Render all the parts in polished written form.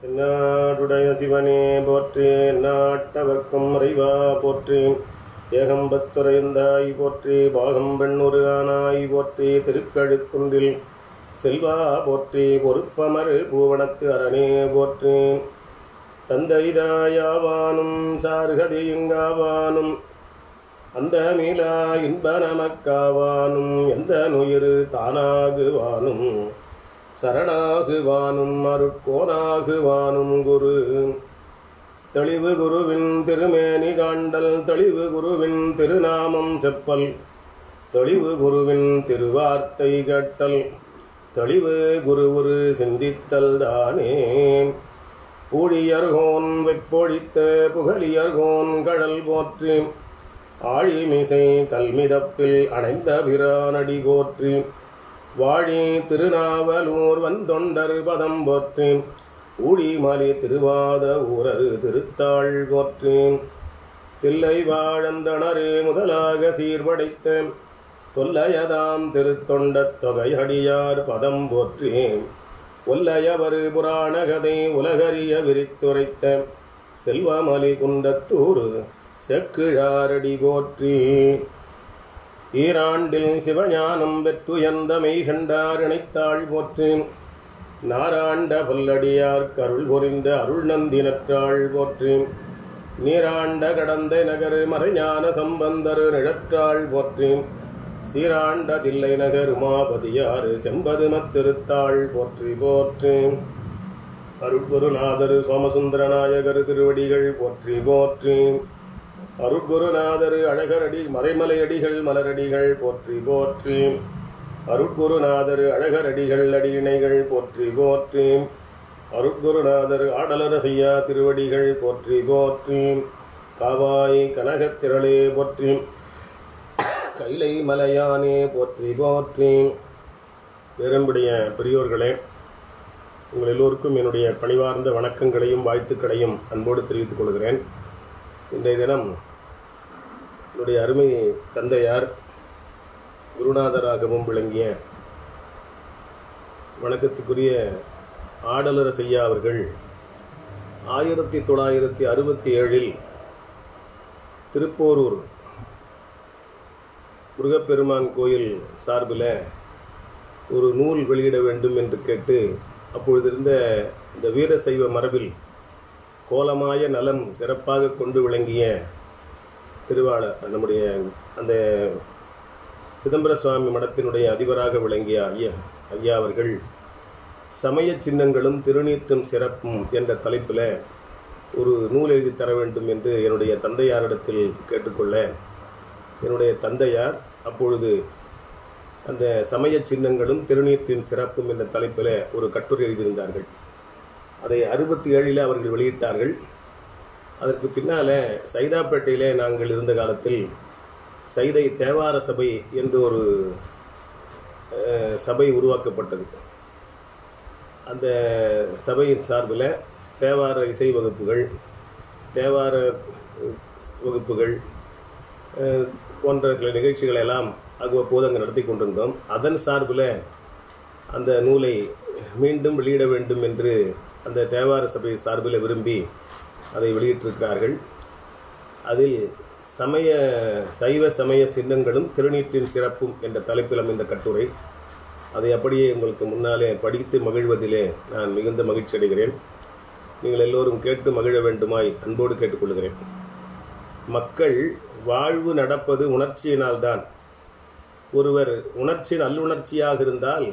எந்நாடுடைய சிவனே போற்றி, எந்நாட்டவர்க்கும் இறைவா போற்றி, ஏகம்பத்துரைந்தாய் போற்றி, பாகம் பெண்ணுரு ஆனாய் போற்றி, திருக்கழுக்குன்றில் செல்வா போற்றி, பொறுப்பமரு பூவனத்து அரணே போற்றி, தந்தைதாயாவானும் சார்கதியுங்காவானும் அந்த மீளா இன்ப நமக்காவானும் எந்த நுயிரு தானாகுவானும் சரணாகுவானும் அருட்கோனாகுவானும் குரு தெளிவு குருவின் திருமேனி காண்டல், தெளிவு குருவின் திருநாமம் செப்பல், தெளிவு குருவின் திருவார்த்தை கேட்டல், தெளிவு குருவுரு சிந்தித்தல் தானே. பூழியர்கோன் வெப்பொழித்த புகழியர்கோன் கடல் போற்றி, ஆழிமிசை கல்மிதப்பில் அணைந்த பிரானடி போற்றி, வாழி திருநாவலூர் வந்தொண்டர் பதம் போற்றி, ஊழிமலி திருவாத ஊரரு திருத்தாள் போற்றி, தில்லை வாழந்தணரே முதலாக சீர்படைத்த தொல்லையதாம் திருத்தொண்டத் தொகையடியார் பதம் போற்றி, ஒல்லையவரு புராண கதை உலகறிய விரித்துரைத்த செல்வமலி குண்டத்தூர் செக்கிழாரடி போற்றி, ஈராண்டில் சிவஞானம் பெற்றுயர்ந்த மெய்கண்டார் இணைத்தாள் போற்றி, நாராண்ட பல்லடியார் கருள் பொறிந்த அருள் நந்தினற்றாள் போற்றி, நீராண்ட கடந்த நகர் மறைஞான சம்பந்தரு நிழற்றாள் போற்றி, சீராண்ட தில்லை நகர் உமாபதியாறு செம்பதுமத்திருத்தாள் போற்றி போற்றி, அருட்குருநாதர் சோமசுந்தர நாயகர் திருவடிகள் போற்றி போற்றி, அருட்குருநாதர் அழகரடி மறைமலையடிகள் மலரடிகள் போற்றி போற்றி, அருட்குருநாதர் அழகரடிகள் அடியிணைகள் போற்றி போற்றி, அருட்குருநாதர் ஆடலர செய்யா திருவடிகள் போற்றி போற்றி, காவாய் கனகத்திரளே போற்றி, கைலை மலையானே போற்றி போற்றி. பெரும்புடைய பெரியோர்களே, உங்கள் எல்லோருக்கும் என்னுடைய பணிவார்ந்த வணக்கங்களையும் வாழ்த்துக்களையும் அன்போடு தெரிவித்துக் கொள்கிறேன். இன்றைய தினம் என்னுடைய அருமை தந்தையார் குருநாதராகவும் விளங்கிய வணக்கத்துக்குரிய ஆடலர செய்யா அவர்கள் 1967 திருப்போரூர் முருகப்பெருமான் கோயில் சார்பில் ஒரு நூல் வெளியிட வேண்டும் என்று கேட்டு, அப்பொழுது இருந்த இந்த வீரசைவ மரபில் கோலமாய நலம் சிறப்பாக கொண்டு விளங்கிய நம்முடைய அந்த சிதம்பர சுவாமி மடத்தினுடைய அதிபராக விளங்கிய ஐயா அவர்கள் சமய சின்னங்களும் திருநீற்றும் சிறப்பும் என்ற தலைப்பில் ஒரு நூல் எழுதி தர வேண்டும் என்று என்னுடைய தந்தையாரிடத்தில் கேட்டுக்கொள்ள, என்னுடைய தந்தையார் அப்பொழுது அந்த சமய சின்னங்களும் திருநீற்றின் சிறப்பும் என்ற தலைப்பில் ஒரு கட்டுரை எழுதியிருந்தார்கள். அதை 67 அவர்கள் வெளியிட்டார்கள். அதற்கு பின்னால் சைதாப்பேட்டையிலே நாங்கள் இருந்த காலத்தில் சைதை தேவார சபை என்று ஒரு சபை உருவாக்கப்பட்டது. அந்த சபையின் சார்பில் தேவார இசை வகுப்புகள், தேவார வகுப்புகள் போன்ற சில நிகழ்ச்சிகளை எல்லாம் அவ்வப்போது அங்கே நடத்தி கொண்டிருந்தோம். அதன் சார்பில் அந்த நூலை மீண்டும் வெளியிட வேண்டும் என்று அந்த தேவார சபை சார்பில் விரும்பி அதை வெளியிட்டிருக்கிறார்கள். அதில் சைவ சமய சின்னங்களும் திருநீற்றின் சிறப்பும் என்ற தலைப்பில் அமைந்த கட்டுரை. அதை அப்படியே உங்களுக்கு முன்னாலே படித்து மகிழ்வதிலே நான் மிகுந்த மகிழ்ச்சி அடைகிறேன். நீங்கள் எல்லோரும் கேட்டு மகிழ வேண்டுமாய் அன்போடு கேட்டுக்கொள்கிறேன். மக்கள் வாழ்வு நடப்பது உணர்ச்சியினால்தான். ஒருவர் உணர்ச்சி நல்லுணர்ச்சியாக இருந்தால்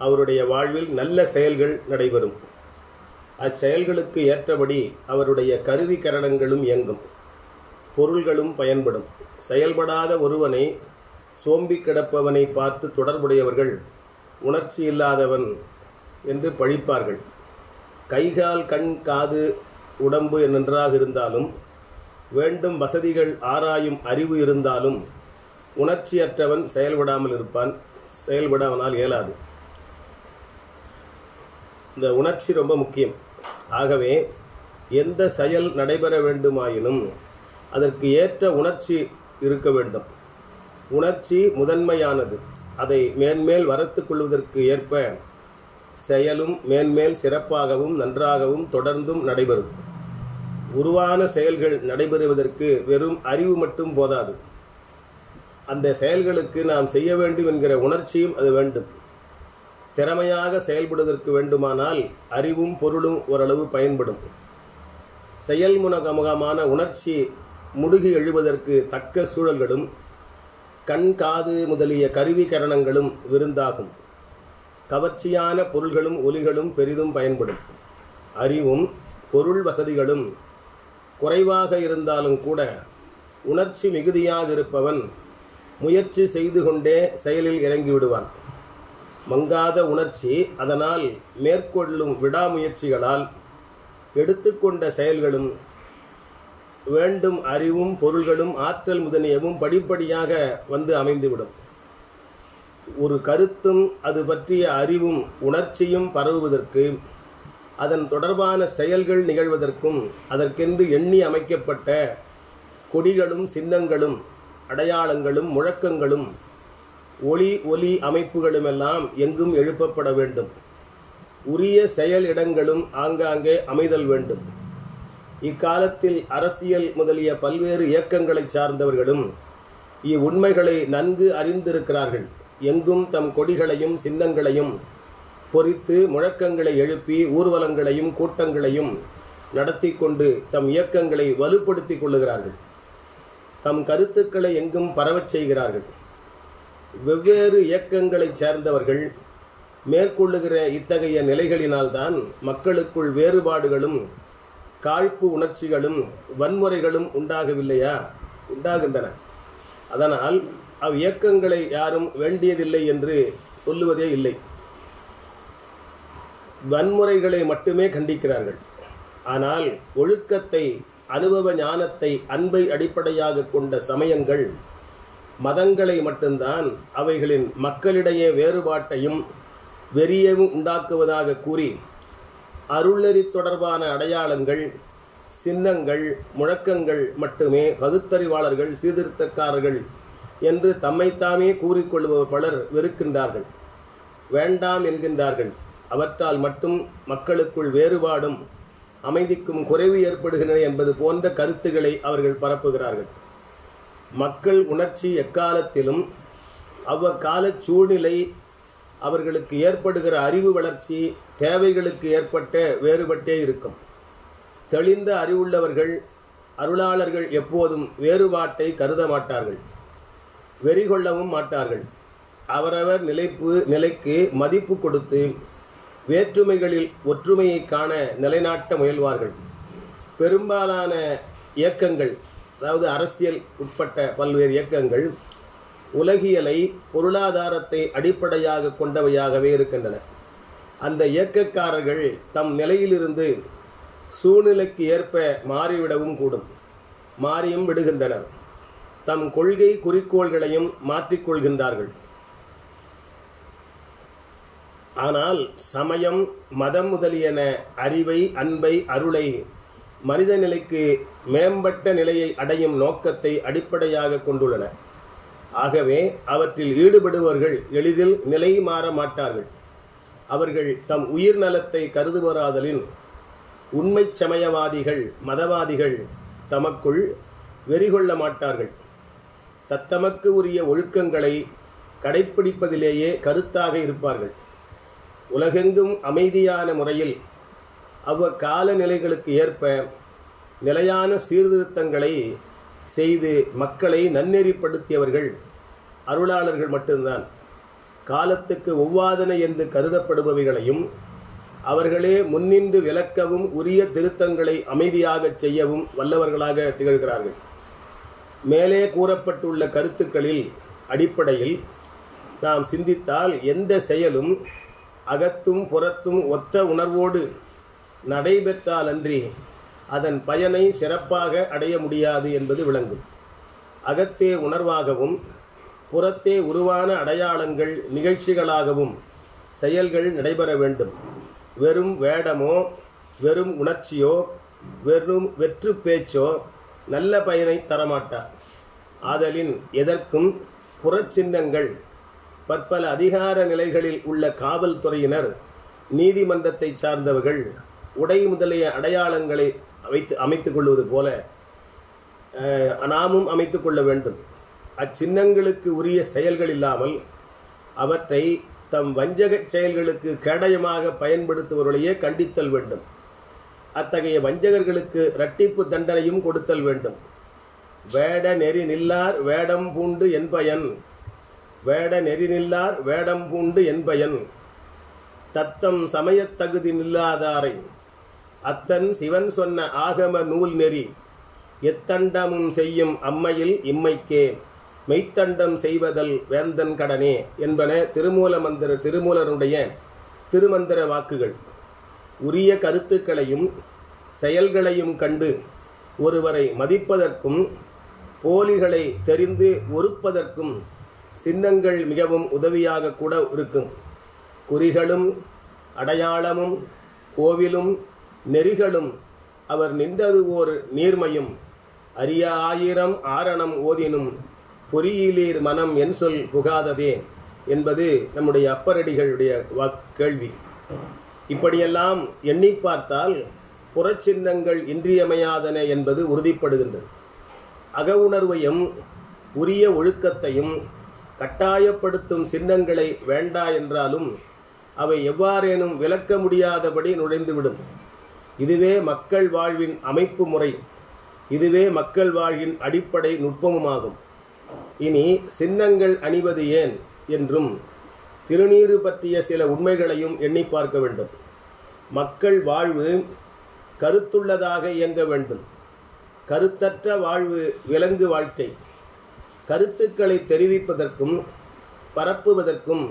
அவருடைய வாழ்வில் நல்ல செயல்கள் நடைபெறும். அச்செயல்களுக்கு ஏற்றபடி அவருடைய கருவி கரணங்களும் இயங்கும், பொருள்களும் பயன்படும். செயல்படாத ஒருவனை, சோம்பி கிடப்பவனை பார்த்து தொடர்புடையவர்கள் உணர்ச்சி இல்லாதவன் என்று பழிப்பார்கள். கைகால் கண் காது உடம்பு நன்றாக இருந்தாலும், வேண்டும் வசதிகள் ஆராயும் அறிவு இருந்தாலும், உணர்ச்சியற்றவன் செயல்படாமல் இருப்பான். செயல்படாமனால் இயலாது. இந்த உணர்ச்சி ரொம்ப முக்கியம். ஆகவே எந்த செயல் நடைபெற வேண்டுமாயினும் அதற்கு ஏற்ற உணர்ச்சி இருக்க வேண்டும். உணர்ச்சி முதன்மையானது. அதை மேன்மேல் வளர்த்து கொள்வதற்கு ஏற்ப செயலும் மேன்மேல் சிறப்பாகவும் நன்றாகவும் தொடர்ந்தும் நடைபெறும். உருவான செயல்கள் நடைபெறுவதற்கு வெறும் அறிவு மட்டும் போதாது. அந்த செயல்களுக்கு நாம் செய்ய வேண்டும் என்கிற உணர்ச்சியும் அது வேண்டும். திறமையாக செயல்படுவதற்கு வேண்டுமானால் அறிவும் பொருளும் ஓரளவு பயன்படும். செயல்முகமான உணர்ச்சி முடுகி எழுவதற்கு தக்க சூழல்களும் கண் காது முதலிய கருவிகரணங்களும் விருந்தாகும். கவர்ச்சியான பொருள்களும் ஒலிகளும் பெரிதும் பயன்படும். அறிவும் பொருள் வசதிகளும் குறைவாக இருந்தாலும் கூட உணர்ச்சி மிகுதியாக இருப்பவன் முயற்சி செய்து கொண்டே செயலில் இறங்கிவிடுவான். மங்காத உணர்ச்சி அதனால் மேற்கொள்ளும் விடாமுயற்சிகளால் எடுத்துக்கொண்ட செயல்களும் வேண்டும் அறிவும் பொருள்களும் ஆற்றல் முதலியவும் படிப்படியாக வந்து அமைந்துவிடும். ஒரு கருத்தும் அது பற்றிய அறிவும் உணர்ச்சியும் பரவுவதற்கு, அதன் தொடர்பான செயல்கள் நிகழ்வதற்கும் அதற்கென்று எண்ணி அமைக்கப்பட்ட கொடிகளும் சின்னங்களும் அடையாளங்களும் முழக்கங்களும் ஒலி அமைப்புகளுமெல்லாம் எங்கும் எழுப்பப்பட வேண்டும். உரிய செயல் இடங்களும் ஆங்காங்கே அமைதல் வேண்டும். இக்காலத்தில் அரசியல் முதலிய பல்வேறு இயக்கங்களை சார்ந்தவர்களும் இவ்வுண்மைகளை நன்கு அறிந்திருக்கிறார்கள். எங்கும் தம் கொடிகளையும் சின்னங்களையும் பொறித்து முழக்கங்களை எழுப்பி ஊர்வலங்களையும் கூட்டங்களையும் நடத்தி கொண்டு தம் இயக்கங்களை வலுப்படுத்திக் கொள்ளுகிறார்கள். தம் கருத்துக்களை எங்கும் பரவச் செய்கிறார்கள். வெவ்வேறு இயக்கங்களைச் சேர்ந்தவர்கள் மேற்கொள்ளுகிற இத்தகைய நிலைகளினால்தான் மக்களுக்குள் வேறுபாடுகளும் காழ்ப்பு உணர்ச்சிகளும் வன்முறைகளும் உண்டாகவில்லையா? உண்டாகின்றன. அதனால் இயக்கங்களை யாரும் வேண்டியதில்லை என்று சொல்லுவதே இல்லை. வன்முறைகளை மட்டுமே கண்டிக்கிறார்கள். ஆனால் ஒழுக்கத்தை, அனுபவ ஞானத்தை, அன்பை அடிப்படையாக கொண்ட சமயங்கள், மதங்களை மட்டும்தான் அவைகளின் மக்களிடையே வேறுபாட்டையும் வெறியவும் உண்டாக்குவதாக கூறி அருள்நெறி தொடர்பான அடையாளங்கள், சின்னங்கள், முழக்கங்கள் மட்டுமே பகுத்தறிவாளர்கள், சீர்திருத்தக்காரர்கள் என்று தம்மைத்தாமே கூறிக்கொள்பவர் பலர் வெறுக்கின்றார்கள், வேண்டாம் என்கின்றார்கள். அவற்றால் மட்டும் மக்களுக்குள் வேறுபாடும் அமைதிக்கும் குறைவு ஏற்படுகின்றன என்பது போன்ற கருத்துக்களை அவர்கள் பரப்புகிறார்கள். மக்கள் உணர்ச்சி எக்காலத்திலும் அவ்வக்கால சூழ்நிலை, அவர்களுக்கு ஏற்படுகிற அறிவு வளர்ச்சி, தேவைகளுக்கு ஏற்பட்ட வேறுபட்டே இருக்கும். தெளிந்த அறிவுள்ளவர்கள், அருளாளர்கள் எப்போதும் வேறுபாட்டை கருத மாட்டார்கள், வெறி கொள்ளவும் மாட்டார்கள். அவரவர் நிலைக்கு மதிப்பு கொடுத்து வேற்றுமைகளில் ஒற்றுமையை காண நிலைநாட்ட முயல்வார்கள். பெரும்பாலான இயக்கங்கள், அதாவது அரசியல் உட்பட்ட பல்வேறு இயக்கங்கள் உலகியலை, பொருளாதாரத்தை அடிப்படையாக கொண்டவையாகவே இருக்கின்றன. அந்த இயக்கக்காரர்கள் தம் நிலையிலிருந்து சூழ்நிலைக்கு ஏற்ப மாறிவிடவும் கூடும், மாறியும் விடுகின்றனர். தம் கொள்கை குறிக்கோள்களையும் மாற்றிக்கொள்கின்றார்கள். ஆனால் சமயம், மதம் முதலியன அறிவை, அன்பை, அருளை, மனித நிலைக்கு மேம்பட்ட நிலையை அடையும் நோக்கத்தை அடிப்படையாக கொண்டுள்ளன. ஆகவே அவற்றில் ஈடுபடுபவர்கள் எளிதில் நிலை மாற மாட்டார்கள். அவர்கள் தம் உயிர் நலத்தை கருதுவராதலின் உண்மை சமயவாதிகள், மதவாதிகள் தமக்குள் வெறிகொள்ள மாட்டார்கள். தத்தமக்கு உரிய ஒழுக்கங்களை கடைப்பிடிப்பதிலேயே கருத்தாக இருப்பார்கள். உலகெங்கும் அமைதியான முறையில் அவ்வக்கால நிலைகளுக்கு ஏற்ப நிலையான சீர்திருத்தங்களை செய்து மக்களை நன்னெறிப்படுத்தியவர்கள் அருளாளர்கள் மட்டும்தான். காலத்துக்கு ஒவ்வாதன என்று கருதப்படுபவைகளையும் அவர்களே முன்னின்று விளக்கவும் உரிய திருத்தங்களை அமைதியாக செய்யவும் வல்லவர்களாக திகழ்கிறார்கள். மேலே கூறப்பட்டுள்ள கருத்துக்களில் அடிப்படையில் நாம் சிந்தித்தால் எந்த செயலும் அகத்தும் புறத்தும் ஒத்த உணர்வோடு நடைபெற்றாலன்றி அதன் பயனை சிறப்பாக அடைய முடியாது என்பது விளங்கும். அகத்தே உணர்வாகவும் புறத்தே உருவான அடையாளங்கள், நிகழ்ச்சிகளாகவும் செயல்கள் நடைபெற வேண்டும். வெறும் வேடமோ, வெறும் உணர்ச்சியோ, வெறும் வெற்று பேச்சோ நல்ல பயனை தரமாட்டார். ஆதலின் எதற்கும் புறச்சின்னங்கள், பற்பல அதிகார நிலைகளில் உள்ள காவல்துறையினர் நீதிமன்றத்தை சார்ந்தவர்கள் உடை முதலிய அடையாளங்களை அமைத்துக் கொள்வது போல நாமும் அமைத்துக் கொள்ள வேண்டும். அச்சின்னங்களுக்கு உரிய செயல்கள் இல்லாமல் அவற்றை தம் வஞ்சக செயல்களுக்கு கேடயமாக பயன்படுத்துபவர்களையே கண்டித்தல் வேண்டும். அத்தகைய வஞ்சகர்களுக்கு இரட்டிப்பு தண்டனையும் கொடுத்தல் வேண்டும். வேட நெறி நில்லார் வேடம் பூண்டு என்பயன், வேட நெறி நில்லார் வேடம் பூண்டு என்பயன், தத்தம் சமயத் தகுதி நில்லாதாரை அத்தன் சிவன் சொன்ன ஆகம நூல் நெறி எத்தண்டமும் செய்யும் அம்மையில் இம்மைக்கே மெய்த்தண்டம் செய்வதல் வேந்தன் கடனே என்பன திருமூலருடைய திருமந்திர வாக்குகள். உரிய கருத்துக்களையும் செயல்களையும் கண்டு ஒருவரை மதிப்பதற்கும் போலிகளை தெரிந்து ஒறுப்பதற்கும் சின்னங்கள் மிகவும் உதவியாக கூட இருக்கும். குறிகளும் அடையாளமும் கோவிலும் நெறிகளும் அவர் நின்றது ஓர் நீர்மையும் அரிய ஆயிரம் ஆரணம் ஓதினும் பொறியிலீர் மனம் என் சொல் புகாததே என்பது நம்முடைய அப்பரடிகளுடைய கேள்வி. இப்படியெல்லாம் எண்ணி பார்த்தால் புறச்சின்னங்கள் இன்றியமையாதன என்பது உறுதிப்படுகின்றது. அக உணர்வையும் உரிய ஒழுக்கத்தையும் கட்டாயப்படுத்தும் சின்னங்களை வேண்டா என்றாலும் அவை எவ்வாறேனும் விளக்க முடியாதபடி நுழைந்துவிடும். இதுவே மக்கள் வாழ்வின் அமைப்பு முறை, இதுவே மக்கள் வாழ்வின் அடிப்படை நுட்பமுமாகும். இனி சின்னங்கள் அணிவது ஏன் என்றும் திருநீறு பற்றிய சில உண்மைகளையும் எண்ணி பார்க்க வேண்டும். மக்கள் வாழ்வு கருத்துள்ளதாக இயங்க வேண்டும். கருத்தற்ற வாழ்வு விலங்கு வாழ்க்கை. கருத்துக்களை தெரிவிப்பதற்கும் பரப்புவதற்கும்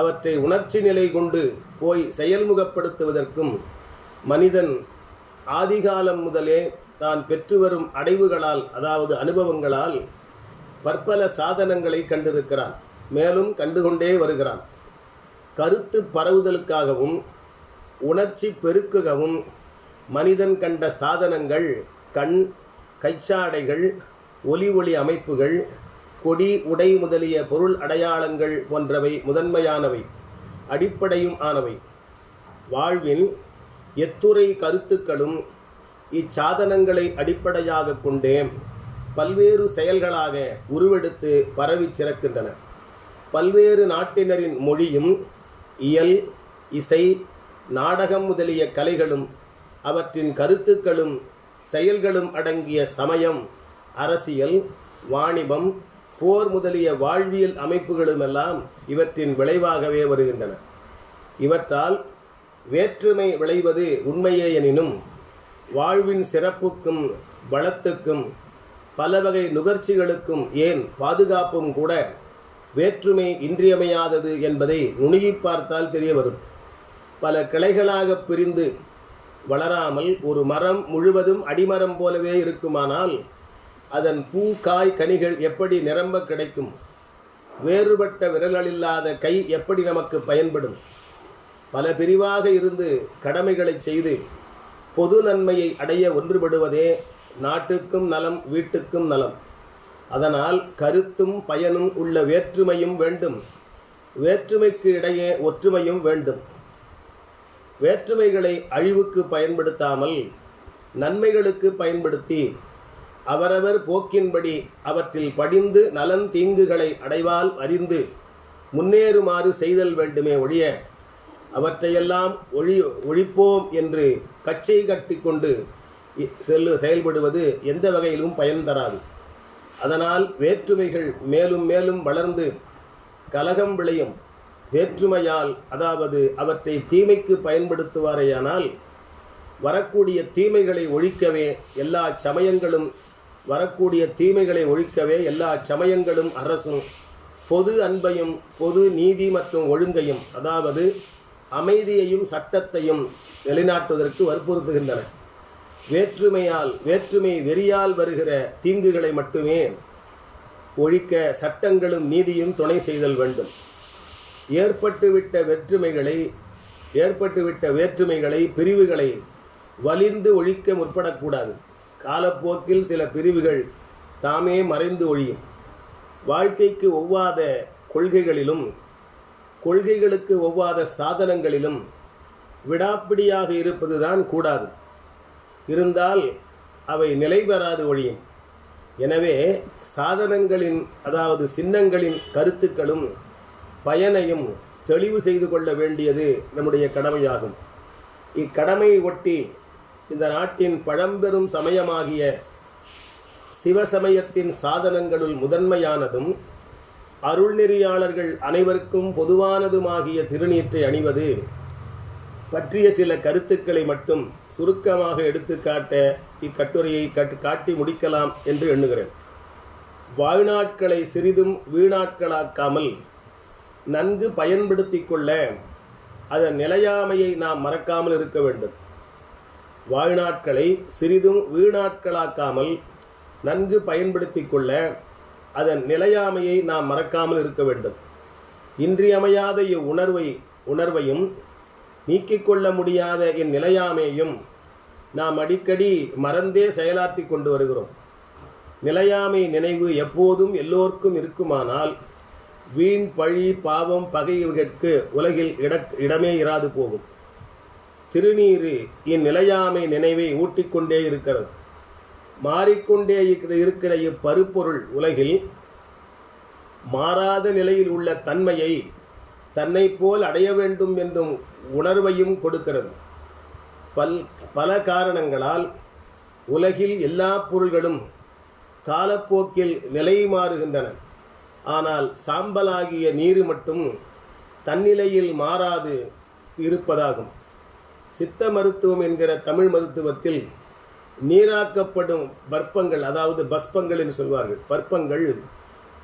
அவற்றை உணர்ச்சி நிலை கொண்டு போய் செயல்முகப்படுத்துவதற்கும் மனிதன் ஆதிகாலம் முதலே தான் பெற்று வரும் அடைவுகளால், அதாவது அனுபவங்களால் பற்பல சாதனங்களை கண்டிருக்கிறான், மேலும் கண்டுகொண்டே வருகிறான். கருத்து பரவுதலுக்காகவும் உணர்ச்சி பெருக்குகவும் மனிதன் கண்ட சாதனங்கள் கண், கைச்சாடைகள், ஒலி அமைப்புகள், கொடி, உடை முதலிய பொருள் அடையாளங்கள் போன்றவை முதன்மையானவை, அடிப்படையும் ஆனவை. வாழ்வின் எத்துறை கருத்துக்களும் இச்சாதனங்களை அடிப்படையாக கொண்டே பல்வேறு செயல்களாக உருவெடுத்து பரவி சிறக்கின்றன. பல்வேறு நாட்டினரின் மொழியும் இயல், இசை, நாடகம் முதலிய கலைகளும் அவற்றின் கருத்துக்களும் செயல்களும் அடங்கிய சமயம், அரசியல், வாணிபம், போர் முதலிய வாழ்வியல் அமைப்புகளுமெல்லாம் இவற்றின் விளைவாகவே வருகின்றன. இவற்றால் வேற்றுமை விளைவது உண்மையே எனினும் வாழ்வின் சிறப்புக்கும் வளத்துக்கும் பல வகை நுகர்ச்சிகளுக்கும் ஏன் பாதுகாப்பும் கூட வேற்றுமை இன்றியமையாதது என்பதை நுணுகி பார்த்தால் தெரிய வரும். பல கிளைகளாக பிரிந்து வளராமல் ஒரு மரம் முழுவதும் அடிமரம் போலவே இருக்குமானால் அதன் பூ, காய், கனிகள் எப்படி நிரம்ப கிடைக்கும்? வேறுபட்ட விரல்களில்லாத கை எப்படி நமக்கு பயன்படும்? பல பிரிவாக இருந்து கடமைகளை செய்து பொது நன்மையை அடைய ஒன்றுபடுவதே நாட்டுக்கும் நலம், வீட்டுக்கும் நலம். அதனால் கருத்தும் பயனும் உள்ள வேற்றுமையும் வேண்டும், வேற்றுமைக்கு இடையே ஒற்றுமையும் வேண்டும். வேற்றுமைகளை அழிவுக்கு பயன்படுத்தாமல் நன்மைகளுக்கு பயன்படுத்தி அவரவர் போக்கின்படி அவற்றில் படிந்து நலன் தீங்குகளை அடைவால் அறிந்து முன்னேறுமாறு செய்தல் வேண்டுமே ஒழிய அவற்றையெல்லாம் ஒழிப்போம் என்று கச்சை கட்டி கொண்டு செயல்படுவது எந்த வகையிலும் பயன் தராது. அதனால் வேற்றுமைகள் மேலும் மேலும் வளர்ந்து கலகம் விளையும். வேற்றுமையால், அதாவது அவற்றை தீமைக்கு பயன்படுத்துவாரேயானால் வரக்கூடிய தீமைகளை ஒழிக்கவே எல்லா சமயங்களும் அரசும் பொது அன்பையும் பொது நீதி மற்றும் ஒழுங்கையும், அதாவது அமைதியையும் சட்டத்தையும் நிலைநாட்டுவதற்கு வற்புறுத்துகின்றன. வேற்றுமை வெறியால் வருகிற தீங்குகளை மட்டுமே ஒழிக்க சட்டங்களும் நீதியும் துணை செய்தல் வேண்டும். ஏற்பட்டுவிட்ட வேற்றுமைகளை பிரிவுகளை வலிந்து ஒழிக்க முற்படக்கூடாது. காலப்போக்கில் சில பிரிவுகள் தாமே மறைந்து ஒழியும். வாழ்க்கைக்கு ஒவ்வாத கொள்கைகளிலும் கொள்கைகளுக்கு ஒவ்வாத சாதனங்களிலும் விடாப்பிடியாக இருப்பதுதான் கூடாது. இருந்தால் அவை நிலை பெறாது ஒழியும். எனவே சாதனங்களின் அதாவது சின்னங்களின் கருத்துக்களும் பயனையும் தெளிவு செய்து கொள்ள வேண்டியது நம்முடைய கடமையாகும். இக்கடமையை ஒட்டி இந்த நாட்டின் பழம்பெரும் சமயமாகிய சிவசமயத்தின் சாதனங்களுள் முதன்மையானதும் அருள்நெறியாளர்கள் அனைவருக்கும் பொதுவானதுமாகிய திருநீற்றை அணிவது பற்றிய சில கருத்துக்களை மட்டும் சுருக்கமாக எடுத்துக்காட்ட இக்கட்டுரையை காட்டி முடிக்கலாம் என்று எண்ணுகிறேன். வாழ்நாட்களை சிறிதும் வீணாட்களாக்காமல் நன்கு பயன்படுத்தி கொள்ள அதன் நிலையாமையை நாம் மறக்காமல் இருக்க வேண்டும். வாழ்நாட்களை சிறிதும் வீணாட்களாக்காமல் நன்கு பயன்படுத்தி கொள்ள அதன் நிலையாமையை நாம் மறக்காமல் இருக்க வேண்டும். இன்றியமையாத உணர்வையும் நீக்கிக் கொள்ள முடியாத இந்நிலையாமையையும் நாம் அடிக்கடி மறந்தே செயலாற்றி கொண்டு வருகிறோம். நிலையாமை நினைவு எப்போதும் எல்லோருக்கும் இருக்குமானால் வீண் பழி பாவம் பகைவர்க்கு உலகில் இடமே இராது போகும். திருநீறு இந்நிலையாமை நினைவை ஊட்டிக்கொண்டே இருக்கிறது. மாறிக்கொண்டே இருக்கிற இப்பருப்பொருள் உலகில் மாறாத நிலையில் உள்ள தன்மையை தன்னை போல் அடைய வேண்டும் என்றும் உணர்வையும் கொடுக்கிறது. பல காரணங்களால் உலகில் எல்லா பொருள்களும் காலப்போக்கில் நிலை மாறுகின்றன. ஆனால் சாம்பலாகிய நீர் மட்டும் தன்னிலையில் மாறாது இருப்பதாகும். சித்த மருத்துவம் என்கிற தமிழ் மருத்துவத்தில் நீராக்கப்படும் பற்பங்கள், அதாவது பஸ்பங்கள் என்று சொல்வார்கள், பற்பங்கள்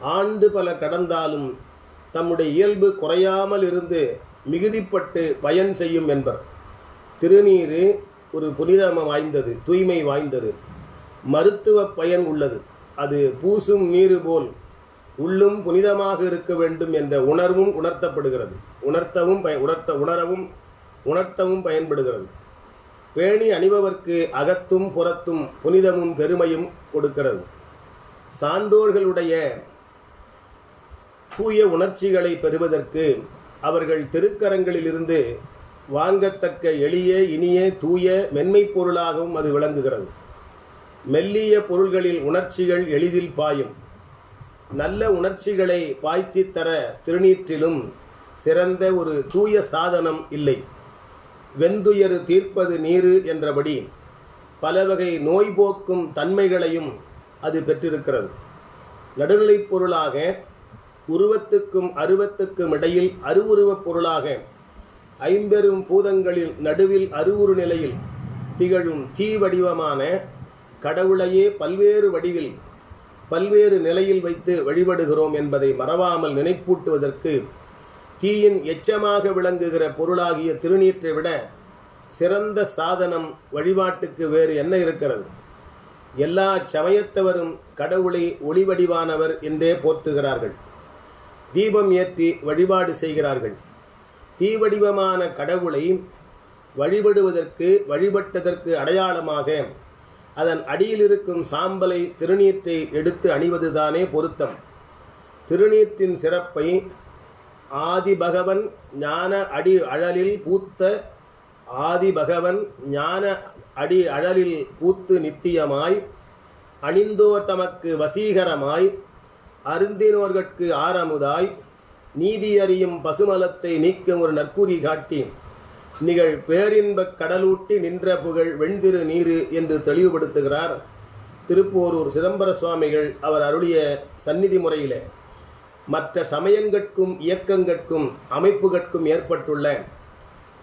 ஆண்டு பல கடந்தாலும் தம்முடைய இயல்பு குறையாமல் இருந்து மிகுதிப்பட்டு பயன் செய்யும் என்பர். திருநீரு ஒரு புனிதம் வாய்ந்தது, தூய்மை வாய்ந்தது, மருத்துவ பயன் உள்ளது. அது பூசும் நீரு போல் உள்ளும் புனிதமாக இருக்க வேண்டும் என்ற உணர்வும் உணர்த்தப்படுகிறது. உணர்த்தவும் பயன்படுகிறது. பேணி அணிபவர்க்கு அகத்தும் புறத்தும் புனிதமும் பெருமையும் கொடுக்கிறது. சான்றோர்களுடைய தூய உணர்ச்சிகளை பெறுவதற்கு அவர்கள் திருக்கரங்களிலிருந்து வாங்கத்தக்க எளிய இனிய தூய மென்மை பொருளாகவும் அது விளங்குகிறது. மெல்லிய பொருள்களில் உணர்ச்சிகள் எளிதில் பாயும். நல்ல உணர்ச்சிகளை பாய்ச்சி தர திருநீற்றிலும் சிறந்த ஒரு தூய சாதனம் இல்லை. வெந்துயரு தீர்ப்பது நீரு என்றபடி பல வகை நோய் போக்கும் தன்மைகளையும் அது பெற்றிருக்கிறது. நடுநிலைப் பொருளாக உருவத்துக்கும் அருவத்துக்கும் இடையில் அருவுருவப் பொருளாக ஐம்பெரும் பூதங்களில் நடுவில் அருவுரு நிலையில் திகழும் தீ வடிவமான கடவுளையே பல்வேறு வடிவில் பல்வேறு நிலையில் வைத்து வழிபடுகிறோம் என்பதை மறவாமல் நினைப்பூட்டுவதற்கு தீயின் எச்சமாக விளங்குகிற பொருளாகிய திருநீற்றை விட சிறந்த சாதனம் வழிபாட்டுக்கு வேறு என்ன இருக்கிறது? எல்லா சமயத்தவரும் கடவுளை ஒளிவடிவானவர் என்றே போற்றுகிறார்கள். தீபம் ஏற்றி வழிபாடு செய்கிறார்கள். தீவடிவமான கடவுளை வழிபட்டதற்கு அடையாளமாக அதன் அடியில் இருக்கும் சாம்பலை திருநீற்றை எடுத்து அணிவதுதானே பொருத்தம். திருநீற்றின் சிறப்பை ஆதிபகவன் ஞான அடி அழலில் பூத்து நித்தியமாய் அணிந்தோர் தமக்கு வசீகரமாய் அருந்தினோர்கட்கு ஆரமுதாய் நீதி அறியும் பசுமலத்தை நீக்கும் ஒரு நற்குறி காட்டி நிகழ் பேரின்பக் கடலூட்டி நின்ற புகழ் வெண்திரு நீரு என்று தெளிவுபடுத்துகிறார் திருப்போரூர் சிதம்பர சுவாமிகள் அவர் அருளிய சந்நிதி முறையிலே. மற்ற சமயங்கட்கும் இயக்கங்கட்கும் அமைப்புகட்கும் ஏற்பட்டுள்ள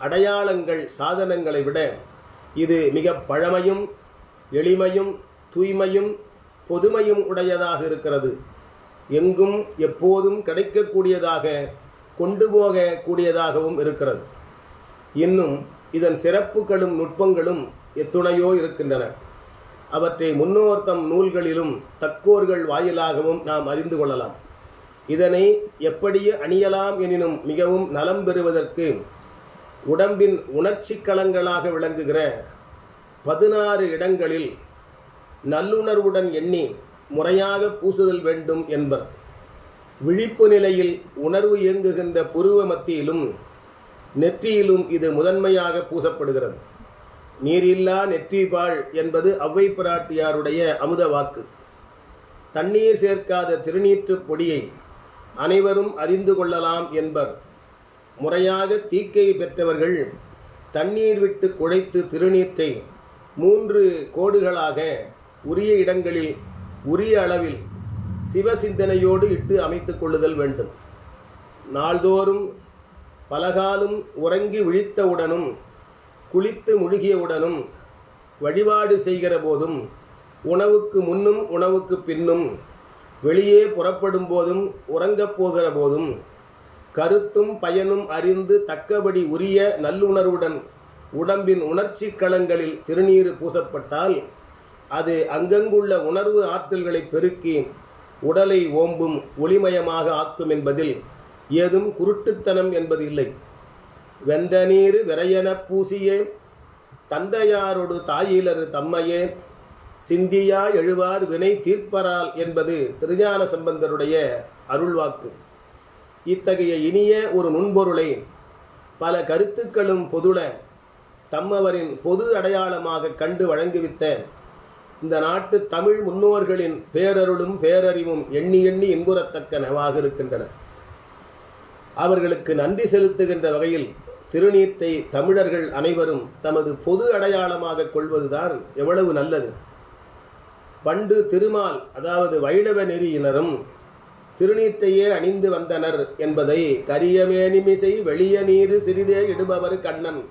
அடையாளங்கள் சாதனங்களை விட இது மிக பழமையும் எளிமையும் தூய்மையும் பொதுமையும் உடையதாக இருக்கிறது. எங்கும் எப்போதும் கிடைக்கக்கூடியதாக கொண்டு போகக்கூடியதாகவும் இருக்கிறது. இன்னும் இதன் சிறப்புகளும் நுட்பங்களும் எத்துணையோ இருக்கின்றன. அவற்றை முன்னோர்த்தம் நூல்களிலும் தக்கோர்கள் வாயிலாகவும் நாம் அறிந்து கொள்ளலாம். இதனை எப்படி அணியலாம் எனினும் மிகவும் நலம் பெறுவதற்கு உடம்பின் உணர்ச்சி களங்களாக விளங்குகிற 16 இடங்களில் நல்லுணர்வுடன் எண்ணி முறையாக பூசுதல் வேண்டும் என்பர். விழிப்பு நிலையில் உணர்வு இயங்குகின்ற புருவ மத்தியிலும் நெற்றியிலும் இது முதன்மையாக பூசப்படுகிறது. நீரில்லா நெற்றிபாழ் என்பது ஔவை பிராட்டியாருடைய அமுத வாக்கு. தண்ணீர் சேர்க்காத திருநீற்று பொடியை அனைவரும் அறிந்து கொள்ளலாம் என்பர். முறையாக தீக்கை பெற்றவர்கள் தண்ணீர் விட்டு குழைத்து திருநீற்றை 3 கோடுகளாக உரிய இடங்களில் உரிய அளவில் சிவசிந்தனையோடு இட்டு அமைத்து கொள்ளுதல் வேண்டும். நாள்தோறும் பலகாலும் உறங்கி விழித்தவுடனும் குளித்து முழுகியவுடனும் வழிபாடு செய்கிற போதும் உணவுக்கு முன்னும் உணவுக்கு பின்னும் வெளியே புறப்படும் போதும் உறங்கப் போகிற போதும் கருத்தும் பயனும் அறிந்து தக்கபடி உரிய நல்லுணர்வுடன் உடம்பின் உணர்ச்சி களங்களில் திருநீறு பூசப்பட்டால் அது அங்கங்குள்ள உணர்வு ஆற்றல்களை பெருக்கி உடலை ஓம்பும் ஒளிமயமாக ஆக்கும் என்பதில் ஏதும் குருட்டுத்தனம் என்பது இல்லை. வெந்த நீர் விரையன பூசியே தந்தையாரோடு தாயிலரு தம்மையே சிந்தியா எழுவார் வினை தீர்ப்பரால் என்பது திருஞான சம்பந்தருடைய அருள்வாக்கு. இத்தகைய இனிய ஒரு நுண்பொருளை பல கருத்துக்களும் பொதுள தம்மவரின் பொது அடையாளமாக கண்டு வழங்குவித்த இந்த நாட்டு தமிழ் முன்னோர்களின் பேரருளும் பேரறிவும் எண்ணி எண்ணி இன்புறத்தக்கனவாக இருக்கின்றன. அவர்களுக்கு நன்றி செலுத்துகின்ற வகையில் திருநீற்றை தமிழர்கள் அனைவரும் தமது பொது அடையாளமாக கொள்வதுதான் எவ்வளவு நல்லது. பண்டு திருமால் அதாவது வைணவ நெறியினரும் திருநீற்றையே அணிந்து வந்தனர் என்பதை கரிய மேனிமிசை வெளிய நீரு சிறிதே இடுபவர் கண்ணன்,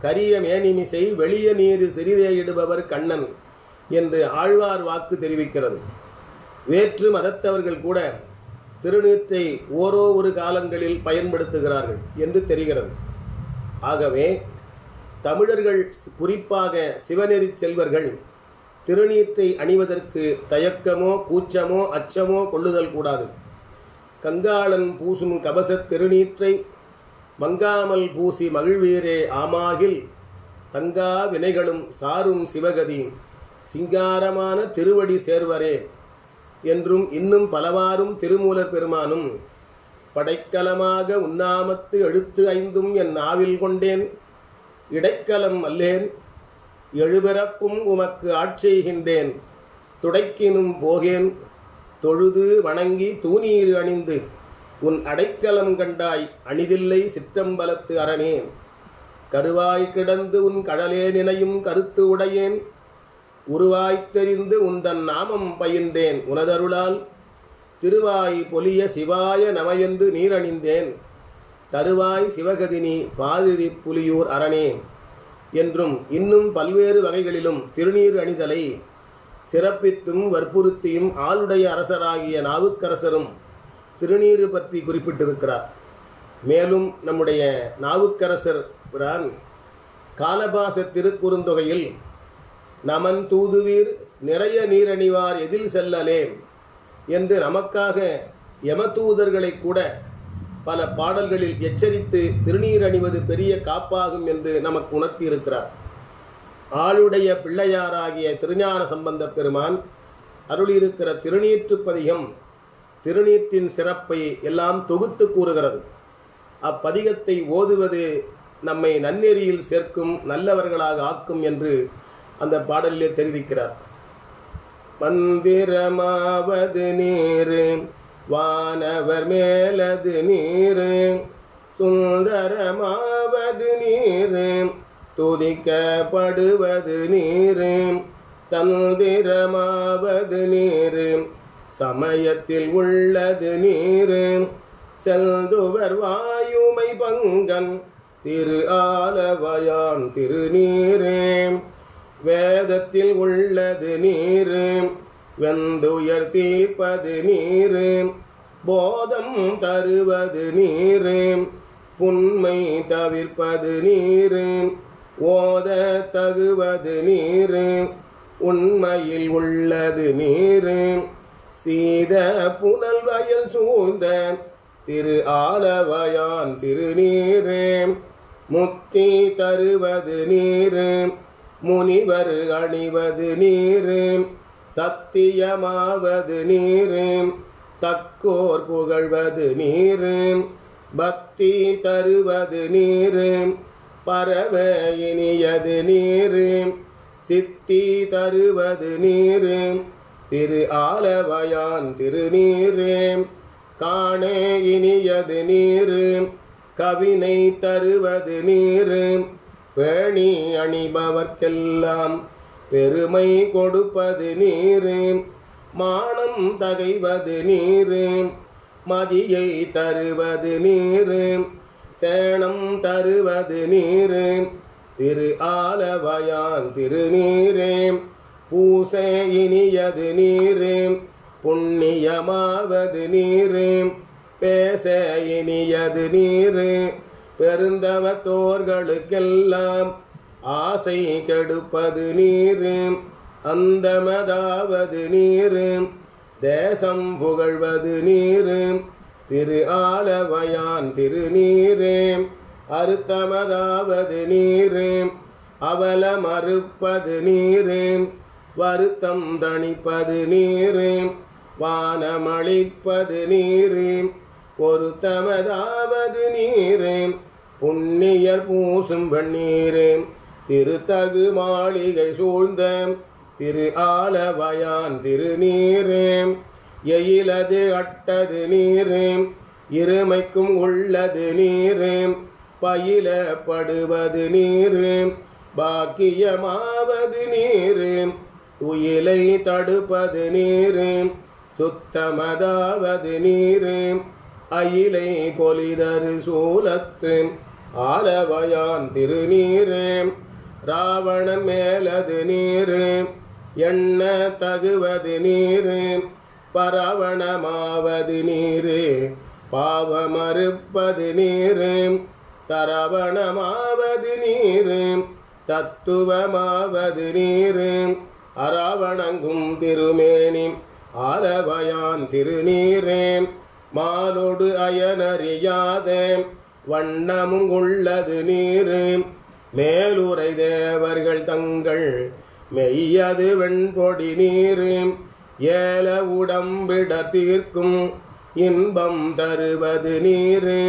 கரிய மேனிமிசை வெளிய நீரு சிறிதே இடுபவர் கண்ணன் என்று ஆழ்வார் வாக்கு தெரிவிக்கிறது. வேற்று மதத்தவர்கள் கூட திருநீற்றை ஒரு காலங்களில் பயன்படுத்துகிறார்கள் என்று தெரிகிறது. ஆகவே தமிழர்கள் குறிப்பாக சிவநெறி செல்வர்கள் திருநீற்றை அணிவதற்கு தயக்கமோ கூச்சமோ அச்சமோ கொள்ளுதல் கூடாது. கங்காளன் பூசும் கபசத் திருநீற்றை மங்காமல் பூசி மகிழ்வீரே ஆமாகில் தங்கா வினைகளும் சாரும் சிவகதி சிங்காரமான திருவடி சேர்வரே என்றும் இன்னும் பலவாறும் திருமூலர் பெருமானும் படைக்கலமாக உண்ணாமத்து எழுத்து 5 என் நாவில் கொண்டேன் இடைக்கலம் அல்லேன் எழுபிறப்பும் உமக்கு ஆட்செய்கின்றேன் துடைக்கினும் போகேன் தொழுது வணங்கி தூநீர் அணிந்து உன் அடைக்கலம் கண்டாய் அணிதில்லை சிற்றம்பலத்து அரணே கருவாய் கிடந்து உன் கடலே நினையும் கருத்து உடையேன் உருவாய்த் தெரிந்து உந்தன் நாமம் பயின்றேன் உனதருளால் திருவாய் பொலிய சிவாய நமையென்று நீரணிந்தேன் தருவாய் சிவகதினி பாதிரி புலியூர் அரணே என்றும் இன்னும் பல்வேறு வகைகளிலும் திருநீர் அணிதலை சிறப்பித்தும் வற்புறுத்தியும் ஆளுடைய அரசராகிய நாவுக்கரசரும் திருநீறு பற்றி குறிப்பிட்டிருக்கிறார். மேலும் நம்முடைய நாவுக்கரசர் பிரான் காலபாச திருக்குறுந்தொகையில் நமன் தூதுவீர் நிறைய நீரணிவார் எதில் செல்லலே என்று நமக்காக யமதூதர்களை கூட பல பாடல்களில் எச்சரித்து திருநீர் அணிவது பெரிய காப்பாகும் என்று நமக்கு உணர்த்தி இருக்கிறார். ஆளுடைய பிள்ளையாராகிய திருஞான சம்பந்த பெருமான் அருளியிருக்கிற திருநீற்றுப்பதிகம் திருநீற்றின் சிறப்பை எல்லாம் தொகுத்து கூறுகிறது. அப்பதிகத்தை ஓதுவது நம்மை நன்னெறியில் சேர்க்கும் நல்லவர்களாக ஆக்கும் என்று அந்த பாடலிலே தெரிவிக்கிறார். மந்திரமாவது நீரு வானவர் மேலது நீரு சுந்தரமாவது நீரு துதிக்கப்படுவது நீரு தந்திரமாவது நீரு சமயத்தில் உள்ளது நீரு செல்துவர் வாயுமை பங்கன் திரு ஆலவயான் திருநீரே வேதத்தில் உள்ளது நீரு வெந்துயர் தீர்ப்பது நீரு போதம் தருவது நீரு புன்மை தவிர்ப்பது நீரு ஓத தகுவது நீரு உண்மையில் உள்ளது நீரு சீத புனல் வயல் சூழ்ந்த திரு ஆலவயான் திருநீரே முத்தி தருவது நீரு முனிவர் அணிவது நீரு சத்தியமாவது நீரு தக்கோர் புகழ்வது நீரு பக்தி தருவது நீரு பரவ இனியது நீரு சித்தி தருவது நீரு திரு ஆலவயான் திருநீரு காண இனியது நீரு கவினை தருவது நீரு பேணி அணிபவர்க்கெல்லாம் பெருமை கொடுப்பது நீரு மானம் தகைவது நீரு மதியை தருவது நீரு சேணம் தருவது நீரு திரு ஆலவயான் திருநீரே பூசை இனியது நீரு புண்ணியமாவது நீரு பேச இனியது நீரு பெருந்தவத்தோர்களுக்கெல்லாம் ஆசை கெடுப்பது நீரு அந்தமதாவது நீரு தேசம் புகழ்வது நீரு திரு ஆலவயான் திருநீரே அறுத்தமதாவது நீரு அவல மறுப்பது நீரு வருத்தம் தணிப்பது நீரு வானமளிப்பது நீரு பொருத்தமதாவது நீரு புண்ணியர் பூசும் வெண்ணீரு திருத்தகு மாளிகை சூழ்ந்த திரு ஆலவயான் திருநீரே எயிலது அட்டது நீரு இருமைக்கும் உள்ளது நீரு பயிலப்படுவது நீரு பாக்கியமாவது நீரு துயிலை தடுப்பது நீரு சுத்தமதாவது நீரு அயிலை பொலிதரு சூலத்து ஆலவயான் திருநீரு ராவணன் மேலது நீரு எண்ண தகுவது நீரு பரவணமாவது நீரு பாவமறுப்பது நீரு தரவணமாவது நீரு தத்துவமாவது நீரு அரவணங்கும் திருமேனி ஆலவயான் திருநீரே மாலோடு அயனறியாத வண்ணமும் உள்ளது நீரு மேலுரை தேவர்கள் தங்கள் மெய்யது வெண்பொடி நீரு ஏல உடம்பிட தீர்க்கும் இன்பம் தருவது நீரு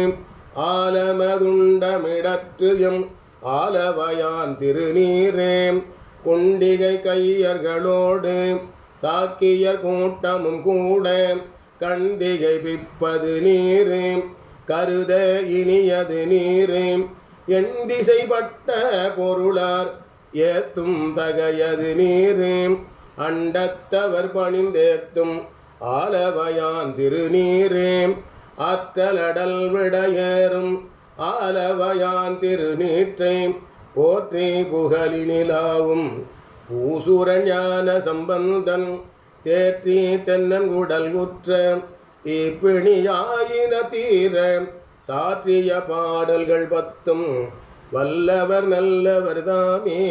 ஆலமதுண்டமிடற்றுயம் ஆலவயான் திருநீரே குண்டிகை கையர்களோடு சாக்கியர் கூட்டமும் கூட கண்டிகை பிப்பது நீரு கருத இனியது நீரு என் திசைப்பட்ட பொருளார் ஏத்தும் தகையது நீரு அண்டத்தவர் பணிந்தேத்தும் ஆலவயான் திருநீரே ஆற்றலடல் விடையேறும் ஆலவயான் திருநீற்றை போற்றி புகழினிலாவும் பூசுரன் ஞான சம்பந்தன் தேற்றி தென்னங்குடல் உற்ற தீப்பிணியாயின தீர சாற்றிய பாடல்கள் 10 வல்லவர் நல்லவர் தாமே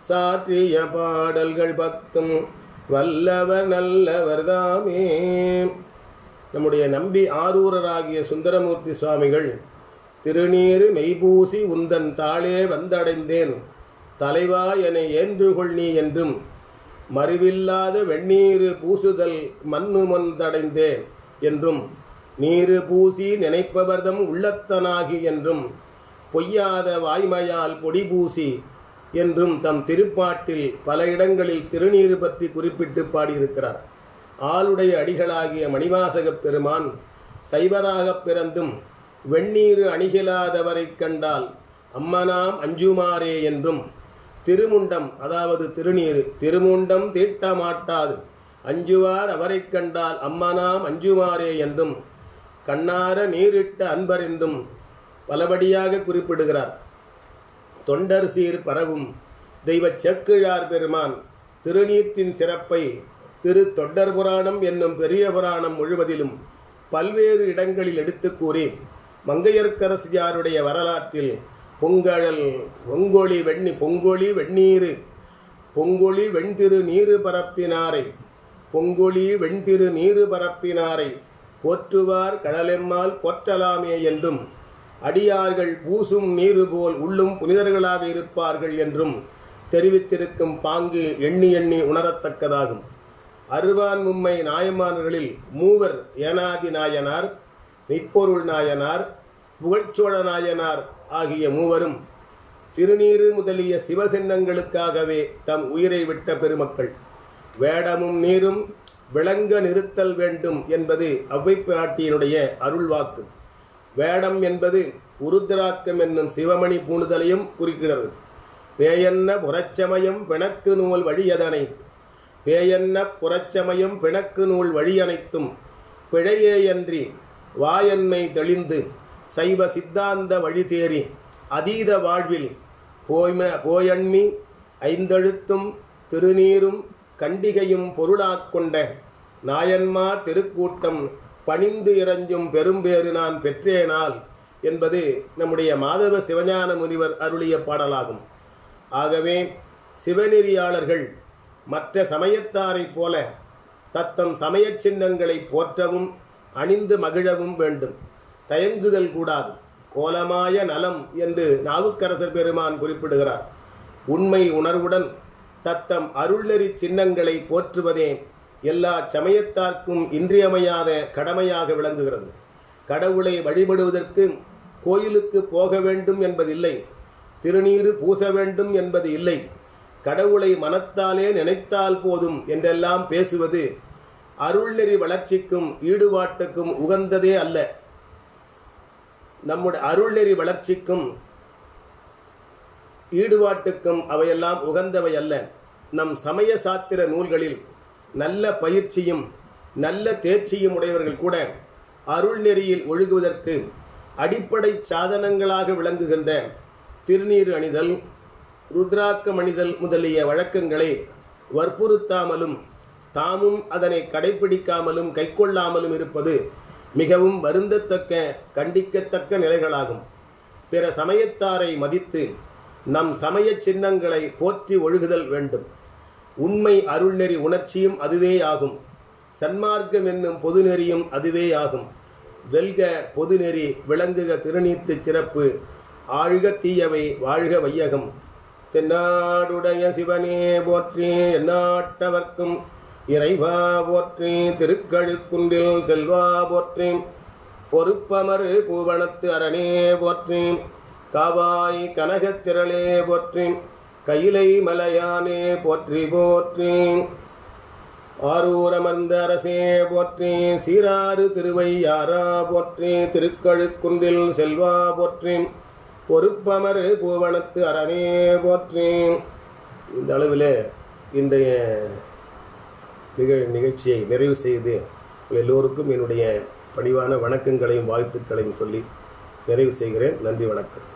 சாற்றிய பாடல்கள் 10 வல்லவர் நல்லவர் தாமே. நம்முடைய நம்பி ஆரூரராகிய சுந்தரமூர்த்தி சுவாமிகள் திருநீறு மெய்பூசி உந்தன் தாளே வந்தடைந்தேன் தலைவா என ஏன்றுகொள் நீ என்றும் மறிவில்லாத வெண்ணீரு பூசுதல் மண்ணு மொந்தடைந்தேன் என்றும் நீரு பூசி நினைப்பவர்தம் உள்ளத்தனாகி என்றும் பொய்யாத வாய்மையால் பொடி பூசி என்றும் தம் திருப்பாட்டில் பல இடங்களில் திருநீறு பற்றி குறிப்பிட்டு பாடியிருக்கிறார். ஆளுடைய அடிகளாகிய மணிவாசகப் பெருமான் சைவராகப் பிறந்தும் வெண்ணீரு அணிகிலாதவரைக் கண்டால் அம்மனாம் அஞ்சுமாறே என்றும் திருமுண்டம் அதாவது திருநீரு திருமுண்டம் தீட்ட மாட்டாது அஞ்சுவார் அவரைக் கண்டால் அம்மனாம் அஞ்சுமாறே என்றும் கண்ணார நீரிட்ட அன்பர் என்றும் பலபடியாக குறிப்பிடுகிறார். தொண்டர் சீர் பரவும் தெய்வ செக்கிழார் பெருமான் திருநீற்றின் சிறப்பை திரு தொண்டர் புராணம் என்னும் பெரிய புராணம் முழுவதிலும் பல்வேறு இடங்களில் எடுத்து கூறி மங்கையர்க்கரசியாருடைய வரலாற்றில் பொங்கொழி வெண்ணீரு பொங்கொழி வெண்திரு நீரு பரப்பினாரை பொங்கொழி வெண்திரு நீரு பரப்பினாரை போற்றுவார் கடலெம்மால் போற்றலாமே என்றும் அடியார்கள் பூசும் நீரு போல் உள்ளும் புனிதர்களாக இருப்பார்கள் என்றும் தெரிவித்திருக்கும் பாங்கு எண்ணி எண்ணி உணரத்தக்கதாகும். அருவான் மும்மை நாயமான்களில் மூவர் ஏனாதி நாயனார், மெய்ப்பொருள் நாயனார், புகழ்ச்சோழ நாயனார் ஆகிய மூவரும் திருநீறு முதலிய சிவசின்னங்களுக்காகவே தம் உயிரை விட்ட பெருமக்கள். வேடமும் நீரும் விளங்க நிறுத்தல் வேண்டும் என்பது ஔவை பிராட்டியினுடைய அருள்வாக்கு. வேடம் என்பது உருத்திராக்கம் என்னும் சிவமணி பூணுதலையும் குறிக்கிறது. பேயன்ன புறச்சமயம் பிணக்கு நூல் வழியதனை, பேயன்ன புறச்சமயம் பிணக்கு நூல் வழியனைத்தும் பிழையேயன்றி வாயன்மை தெளிந்து சைவ சித்தாந்த வழி தேறி அதீத வாழ்வில் போயன்மி ஐந்தெழுத்தும் திருநீரும் கண்டிகையும் பொருளாக்கொண்ட நாயன்மார் திருக்கூட்டம் பணிந்து இறஞ்சும் பெரும்பேறு நான் பெற்றேனால் என்பது நம்முடைய மாதவ சிவஞான முனிவர் அருளிய பாடலாகும். ஆகவே சிவநெறியாளர்கள் மற்ற சமயத்தாரைப் போல தத்தம் சமய சின்னங்களை போற்றவும் அணிந்து மகிழவும் வேண்டும். தயங்குதல் கூடாது. கோலமாய நலம் என்று நாவுக்கரசர் பெருமான் குறிப்பிடுகிறார். உண்மை உணர்வுடன் தத்தம் அருள்நெறி சின்னங்களை போற்றுவதே எல்லா சமயத்தார்க்கும் இன்றியமையாத கடமையாக விளங்குகிறது. கடவுளை வழிபடுவதற்கு கோயிலுக்கு போக வேண்டும் என்பதில்லை, திருநீறு பூச வேண்டும் என்பது இல்லை. கடவுளை மனத்தாலே நினைத்தால் போதும் என்றெல்லாம் பேசுவது அருள்நெறி வளர்ச்சிக்கும் ஈடுபாட்டுக்கும் உகந்ததே அல்ல. நம்முடைய அருள்நெறி வளர்ச்சிக்கும் ஈடுபாட்டுக்கும் அவையெல்லாம் உகந்தவை அல்ல. நம் சமய சாத்திர நூல்களில் நல்ல பயிற்சியும் நல்ல தேர்ச்சியும் உடையவர்கள் கூட அருள்நெறியில் ஒழுகுவதற்கு அடிப்படை சாதனங்களாக விளங்குகின்ற திருநீறு அணிதல், ருத்ராக்கம் அணிதல் முதலிய வழக்கங்களை வற்புறுத்தாமலும் தாமும் அதனை கடைபிடிக்காமலும் கைக்கொள்ளாமலும் இருப்பது மிகவும் வருந்தத்தக்க கண்டிக்கத்தக்க நிலைகளாகும். பிற சமயத்தாரை மதித்து நம் சமய சின்னங்களை போற்றி ஒழுகுதல் வேண்டும். உண்மை அருள்நெறி உணர்ச்சியும் அதுவே ஆகும். சன்மார்க்கம் என்னும் பொதுநெறியும் அதுவே ஆகும். வெல்க பொதுநெறி, விளங்குக திருநீற்று சிறப்பு, ஆழ்க தீயவை, வாழ்க வையகம். தென்னாடுடைய சிவனே போற்றி, எந்நாட்டவர்க்கும் இறைவா போற்றி, திருக்கழுக்குன்றில் செல்வா போற்றி, பொறுப்பமரு பூவனத்து அரணே போற்றி, காவாய் கனகத்திரளே போற்றி, கையிலை மலையானே போற்றி போற்றி, ஆரூரமர்ந்த அரசே போற்றி, சீராறு திருவையாரா போற்றி, திருக்கழுக்குன்றில் செல்வா போற்றி, பொறுப்பமரு பூவனத்து அரணே போற்றி. இந்த அளவில் இன்றைய நிகழ்ச்சியை நிறைவு செய்து எல்லோருக்கும் என்னுடைய பணிவான வணக்கங்களையும் வாழ்த்துக்களையும் சொல்லி நிறைவு செய்கிறேன். நன்றி, வணக்கம்.